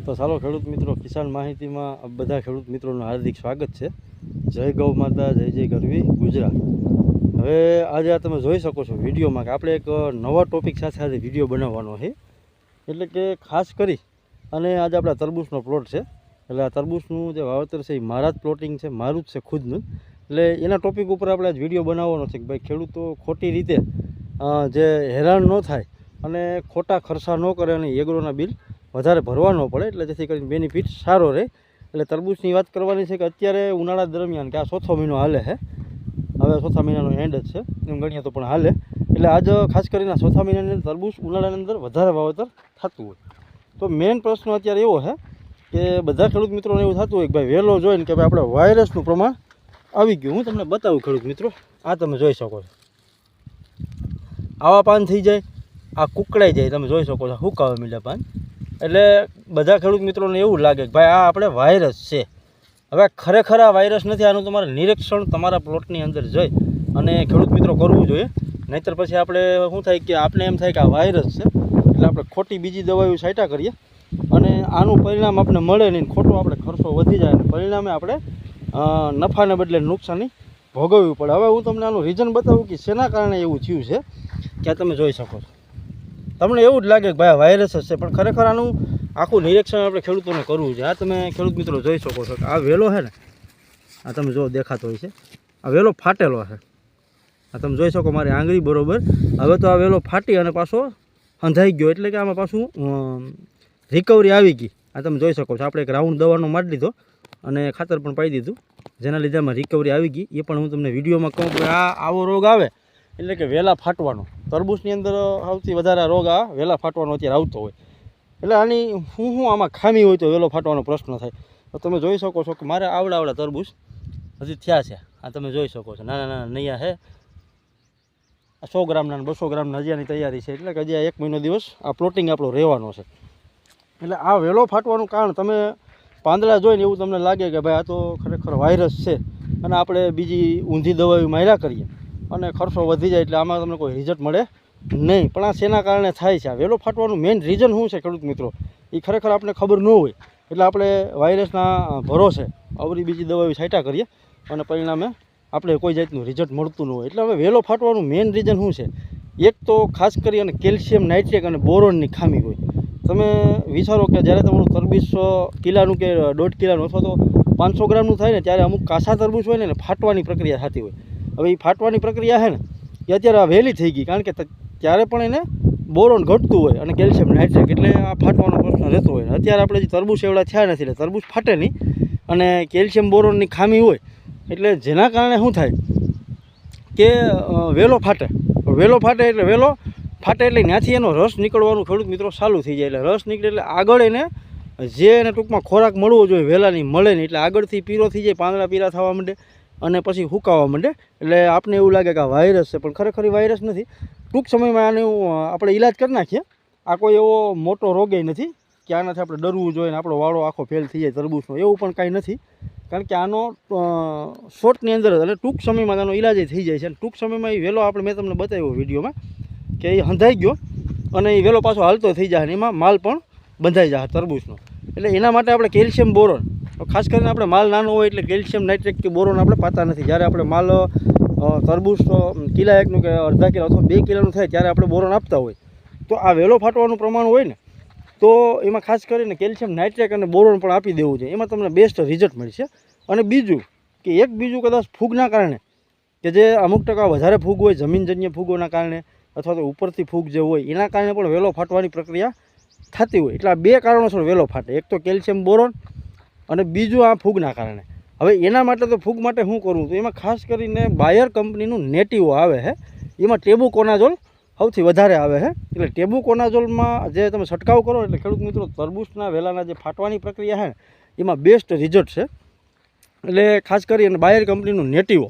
તો ચાલો ખેડૂત મિત્રો, કિસાન માહિતીમાં બધા ખેડૂત મિત્રોનું હાર્દિક સ્વાગત છે. જય ગૌ માતા, જય જય ગરવી ગુજરાત. હવે આજે આ તમે જોઈ શકો છો વિડીયોમાં કે આપણે એક નવા ટોપિક સાથે આજે વિડીયો બનાવવાનો છે. એટલે કે ખાસ કરી અને આજે આપણા તરબૂચનો પ્લોટ છે. એટલે આ તરબૂચનું જે વાવેતર છે એ મારા જ પ્લોટિંગ છે, મારું જ છે ખુદનું. એટલે એના ટોપિક ઉપર આપણે આજ વિડીયો બનાવવાનો છે કે ભાઈ ખેડૂતો ખોટી રીતે જે હેરાન ન થાય અને ખોટા ખર્ચા ન કરે અને એગ્રોના બિલ વધારે ભરવા ન પડે, એટલે જેથી કરીને બેનિફિટ સારો રહે. એટલે તરબૂચની વાત કરવાની છે કે અત્યારે ઉનાળા દરમિયાન કે આ ચોથો મહિનો હાલે છે, હવે ચોથા મહિનાનો એન્ડ જ છે એમ ગણીએ તો પણ હાલે. એટલે આજ ખાસ કરીને ચોથા મહિનાની અંદર તરબૂચ ઉનાળાની અંદર વધારે વાવેતર થતું હોય. તો મેઇન પ્રશ્ન અત્યારે એવો છે કે બધા ખેડૂત મિત્રોને એવું થતું હોય કે ભાઈ વહેલો જોઈને કે ભાઈ આપણે વાયરસનું પ્રમાણ આવી ગયું. હું તમને બતાવું ખેડૂત મિત્રો, આ તમે જોઈ શકો છો, આવા પાન થઈ જાય, આ કુકડાઈ જાય, તમે જોઈ શકો છો હુકાવા મીડા પાન. એટલે બધા ખેડૂત મિત્રોને એવું લાગે કે ભાઈ આ આપણે વાયરસ છે. હવે ખરેખર આ વાયરસ નથી, આનું તમારે નિરીક્ષણ તમારા પ્લોટની અંદર જઈ અને ખેડૂત મિત્રો કરવું જોઈએ. નહીંતર પછી આપણે શું થાય કે આપણે એમ થાય કે આ વાયરસ છે, એટલે આપણે ખોટી બીજી દવાઓ છાંટા કરીએ અને આનું પરિણામ આપણે મળે નહીં, ખોટો આપણે ખર્ચો વધી જાય અને પરિણામે આપણે નફાને બદલે નુકસાની ભોગવવી પડે. હવે હું તમને આનું રીઝન બતાવું કે શેના કારણે એવું થયું છે કે તમે જોઈ શકો છો. તમને એવું જ લાગે કે ભાઈ વાયરસ જ છે, પણ ખરેખર આનું આખું નિરીક્ષણ આપણે ખેડૂતોને કરવું છે. આ તમે ખેડૂત મિત્રો જોઈ શકો છો કે આ વેલો છે ને, આ તમે જો દેખાતો હોય છે, આ વેલો ફાટેલો છે. આ તમે જોઈ શકો મારી આંગળી બરોબર. હવે તો આ વેલો ફાટી અને પાછો અંધાઈ ગયો, એટલે કે આમાં પાછું રિકવરી આવી ગઈ. આ તમે જોઈ શકો છો, આપણે એક રાઉન્ડ દવાનો મારી દીધો અને ખાતર પણ પાઈ દીધું, જેના લીધે આમાં રિકવરી આવી ગઈ. એ પણ હું તમને વિડીયોમાં કહું કે આ આવો રોગ આવે એટલે કે વેલા ફાટવાનો. તરબૂચની અંદર સૌથી વધારે રોગ આ વેલા ફાટવાનો અત્યારે આવતો હોય. એટલે આની શું આમાં ખામી હોય તો વેલો ફાટવાનો પ્રશ્ન થાય. તો તમે જોઈ શકો છો કે મારે આવડા તરબૂચ હજી થયા છે. આ તમે જોઈ શકો છો, નાના નાના નૈયા છે, 100 ગ્રામના 200 ગ્રામના હજી આની તૈયારી છે. એટલે કે હજી 1 મહિનો દિવસ આ પ્લોટિંગ આપણો રહેવાનો છે. એટલે આ વેલો ફાટવાનું કારણ તમે પાંદડા જોઈને એવું તમને લાગે કે ભાઈ આ તો ખરેખર વાયરસ છે અને આપણે બીજી ઊંધી દવાઓ માર્યા કરીએ અને ખર્ચો વધી જાય, એટલે આમાં તમને કોઈ રિઝલ્ટ મળે નહીં. પણ આ શેના કારણે થાય છે? આ વેલો ફાટવાનું મેઇન રીઝન શું છે ખેડૂત મિત્રો, એ ખરેખર આપણે ખબર ન હોય. એટલે આપણે વાયરસના ભરોસે અવરી બીજી દવાઓ છાંટા કરીએ અને પરિણામે આપણે કોઈ જાતનું રિઝલ્ટ મળતું ન હોય. એટલે હવે વેલો ફાટવાનું મેઇન રીઝન શું છે? એક તો ખાસ કરી અને કેલ્શિયમ નાઇટ્રેટ અને બોરોનની ખામી હોય. તમે વિચારો કે જ્યારે તમારું તરબૂચ કિલાનું કે 1.5 કિલાનું અથવા તો 500 ગ્રામનું થાય ને, ત્યારે અમુક કાસા તરબૂચ હોય ને ફાટવાની પ્રક્રિયા થતી હોય. હવે એ ફાટવાની પ્રક્રિયા છે ને એ અત્યારે આ વહેલી થઈ ગઈ, કારણ કે ત્યારે પણ એને બોરોન ઘટતું હોય અને કેલ્શિયમ નાઇટ્રેટ, એટલે આ ફાટવાનો પ્રશ્ન રહેતો હોય. અત્યારે આપણે જે તરબૂચ એવડા થયા નથી, એટલે તરબૂચ ફાટે નહીં અને કેલ્શિયમ બોરોનની ખામી હોય, એટલે જેના કારણે શું થાય કે વેલો ફાટે. વેલો ફાટે એટલે ત્યાંથી એનો રસ નીકળવાનું ખેડૂત મિત્રો ચાલુ થઈ જાય. એટલે રસ નીકળે એટલે આગળ એને જે એને ટૂંકમાં ખોરાક મળવો જોઈએ વેલાની મળે નહીં, એટલે આગળથી પીરો થઈ જાય, પાંદડા પીરા થવા માંડે અને પછી હુકાવા માંડે. એટલે આપણે એવું લાગે કે આ વાયરસ છે, પણ ખરેખર વાયરસ નથી. ટૂંક સમયમાં આનું આપણે ઈલાજ કરી નાખીએ. આ કોઈ એવો મોટો રોગે નથી કે આનાથી આપણે ડરવું જોઈએ ને આપણો વાળો આખો ફેલ થઈ જાય તરબૂચનો, એવું પણ કાંઈ નથી. કારણ કે આનો શોર્ટની અંદર અને ટૂંક સમયમાં આનો ઈલાજ થઈ જાય છે. અને ટૂંક સમયમાં એ વેલો આપણે મેં તમને બતાવ્યો વિડીયોમાં કે એ હંધાઈ ગયો અને એ વેલો પાછો હાલતો થઈ જાય અને એમાં માલ પણ બંધાઈ જાય તરબૂચનો. એટલે એના માટે આપણે કેલ્શિયમ બોરોન, ખાસ કરીને આપણે માલ નાનો હોય એટલે કેલ્શિયમ નાઇટ્રેટ કે બોરોન આપણે પાતા નથી. જ્યારે આપણે માલ તરબૂચ કિલા 1નું કે અડધા કિલો અથવા 2 કિલોનું થાય ત્યારે આપણે બોરોન આપતા હોય. તો આ વેલો ફાટવાનું પ્રમાણ હોય ને, તો એમાં ખાસ કરીને કેલ્શિયમ નાઇટ્રેટ અને બોરોન પણ આપી દેવું જોઈએ. એમાં તમને બેસ્ટ રિઝલ્ટ મળશે. અને બીજું કદાચ ફૂગના કારણે, કે જે અમુક ટકા વધારે ફૂગ હોય જમીનજન્ય ફૂગોના કારણે અથવા તો ઉપરથી ફૂગ જે હોય એના કારણે પણ વેલો ફાટવાની પ્રક્રિયા થતી હોય. એટલે આ 2 કારણોસર વેલો ફાટે, એક તો કેલ્શિયમ બોરોન અને બીજું આ ફૂગના કારણે. હવે એના માટે તો ફૂગ માટે શું કરવું? તો એમાં ખાસ કરીને બાયર કંપનીનું નેટિવો આવે છે, એમાં ટેબુકોનાઝોલ સૌથી વધારે આવે છે. એટલે ટેબુકોનાઝોલમાં જે તમે છંટકાવ કરો એટલે ખેડૂત મિત્રો તરબૂચના વેલાના જે ફાટવાની પ્રક્રિયા છે ને એમાં બેસ્ટ રિઝલ્ટ છે. એટલે ખાસ કરીને બાયર કંપનીનું નેટિવો,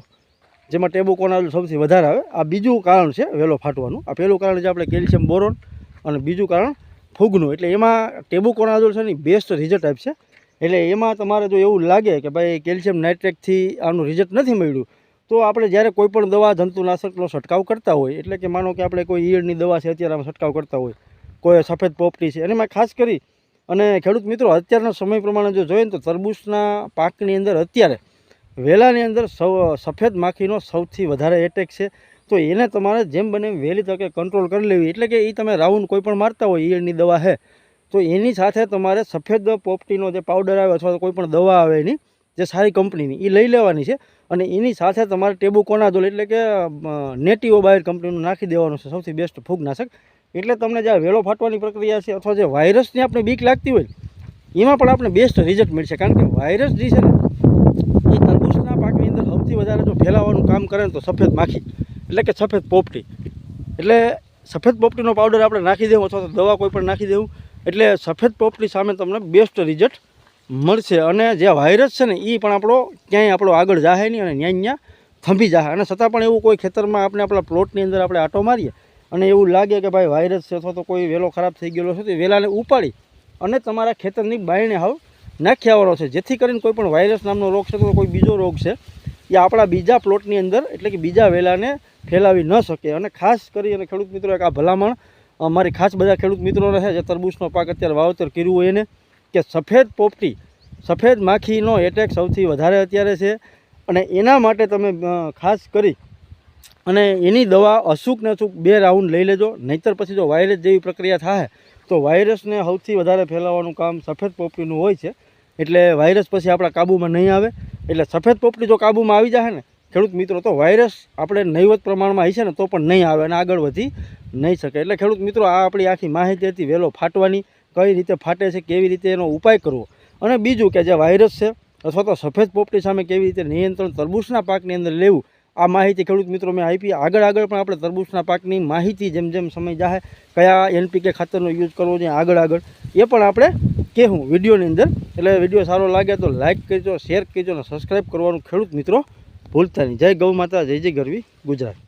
જેમાં ટેબુકોનાઝોલ સૌથી વધારે આવે. આ બીજું કારણ છે વેલો ફાટવાનું. આ પહેલું કારણ છે આપણે કેલ્શિયમ બોરોન અને બીજું કારણ ફૂગનું. એટલે એમાં ટેબુકોનાઝોલ છે ને બેસ્ટ રિઝલ્ટ આપશે. એટલે એમાં તમારે જો એવું લાગે કે ભાઈ કેલ્શિયમ નાઇટ્રેટથી આનું રિઝલ્ટ નથી મળ્યું, તો આપણે જ્યારે કોઈ પણ દવા જંતુનાશકનો છંટકાવ કરતા હોય, એટલે કે માનો કે આપણે કોઈ ઈયળની દવા છે અત્યારે આમાં છંટકાવ કરતા હોય, કોઈ સફેદ પોપટી છે, અને એમાં ખાસ કરી અને ખેડૂત મિત્રો અત્યારના સમય પ્રમાણે જો જોઈએ ને તો તરબૂચના પાકની અંદર અત્યારે વેલાની અંદર સફેદ માખીનો સૌથી વધારે એટેક છે. તો એને તમારે જેમ બને વહેલી તકે કંટ્રોલ કરી લેવી. એટલે કે એ તમે રાઉન્ડ કોઈ પણ મારતા હોય ઈયળની દવા છે તો એની સાથે તમારે સફેદ પોપટીનો જે પાવડર આવે અથવા તો કોઈ પણ દવા આવે એની જે સારી કંપનીની એ લઈ લેવાની છે. અને એની સાથે તમારે ટેબુકોનાઝોલ એટલે કે નેટિવો બાયોર કંપનીનું નાખી દેવાનું છે, સૌથી બેસ્ટ ફૂગનાશક. એટલે તમને જે વેલો ફાટવાની પ્રક્રિયા છે અથવા જે વાયરસની આપણે બીક લાગતી હોય એમાં પણ આપણે બેસ્ટ રિઝલ્ટ મળશે. કારણ કે વાયરસ જે છે ને એ તરબૂચના પાકની અંદર સૌથી વધારે જો ફેલાવાનું કામ કરે ને તો સફેદ માખી એટલે કે સફેદ પોપટી. એટલે સફેદ પોપટીનો પાવડર આપણે નાખી દેવું અથવા તો દવા કોઈ પણ નાખી દેવું એટલે સફેદ પોપટી સામે તમને બેસ્ટ રિઝલ્ટ મળશે. અને જે વાયરસ છે ને એ પણ ક્યાંય આગળ જાહે નહીં અને ત્યાં થંભી જાહે. અને છતાં પણ એવું કોઈ ખેતરમાં આપણે આપણા પ્લોટની અંદર આપણે આંટો મારીએ અને એવું લાગે કે ભાઈ વાયરસ છે અથવા તો કોઈ વેલો ખરાબ થઈ ગયેલો છે તો વેલાને ઉપાડી અને તમારા ખેતરની બાયણે હાવ નાખી આવવાનો છે, જેથી કરીને કોઈ પણ વાયરસ નામનો રોગ છે તો કોઈ બીજો રોગ છે એ આપણા બીજા પ્લોટની અંદર એટલે કે બીજા વેલાને ફેલાવી ન શકે. અને ખાસ કરી અને ખેડૂત મિત્રો એક આ ભલામણ અમારી ખાસ બધા ખેડૂત મિત્રોને છે જે તરબૂચનો પાક અત્યારે વાવેતર કર્યું હોય એને કે સફેદ પોપટી સફેદ માખીનો એટેક સૌથી વધારે અત્યારે છે. અને એના માટે તમે ખાસ કરી અને એની દવા અચૂક ને અચૂક 2 રાઉન્ડ લઈ લેજો. નહીંતર પછી જો વાયરસ જેવી પ્રક્રિયા થાય તો વાયરસને સૌથી વધારે ફેલાવવાનું કામ સફેદ પોપટીનું હોય છે. એટલે વાયરસ પછી આપણા કાબૂમાં નહીં આવે. એટલે સફેદ પોપટી જો કાબૂમાં આવી જાય ને ખેડૂત મિત્રો તો વાયરસ આપણે નહીવત પ્રમાણમાં હશે ને તો પણ નહીં આવે અને આગળ વધી નહીં શકે. એટલે ખેડૂત મિત્રો આ આપણી આખી માહિતી હતી વેલો ફાટવાની, કઈ રીતે ફાટે છે, કેવી રીતે એનો ઉપાય કરવો, અને બીજું કે જે વાયરસ છે અથવા તો સફેદ પોપટી સામે કેવી રીતે નિયંત્રણ તરબૂચના પાકની અંદર લેવું. આ માહિતી ખેડૂત મિત્રો મેં આપી. આગળ પણ આપણે તરબૂચના પાકની માહિતી જેમ જેમ સમય જાહે કયા NPK ખાતરનો યુઝ કરવો જોઈએ આગળ એ પણ આપણે કહેવું વિડીયોની અંદર. એટલે વિડીયો સારો લાગે તો લાઇક કરજો, શેર કરજો અને સબસ્ક્રાઈબ કરવાનું ખેડૂત મિત્રો ભૂલતા નહીં. જય ગૌ માતા, જય જય ગરવી ગુજરાત.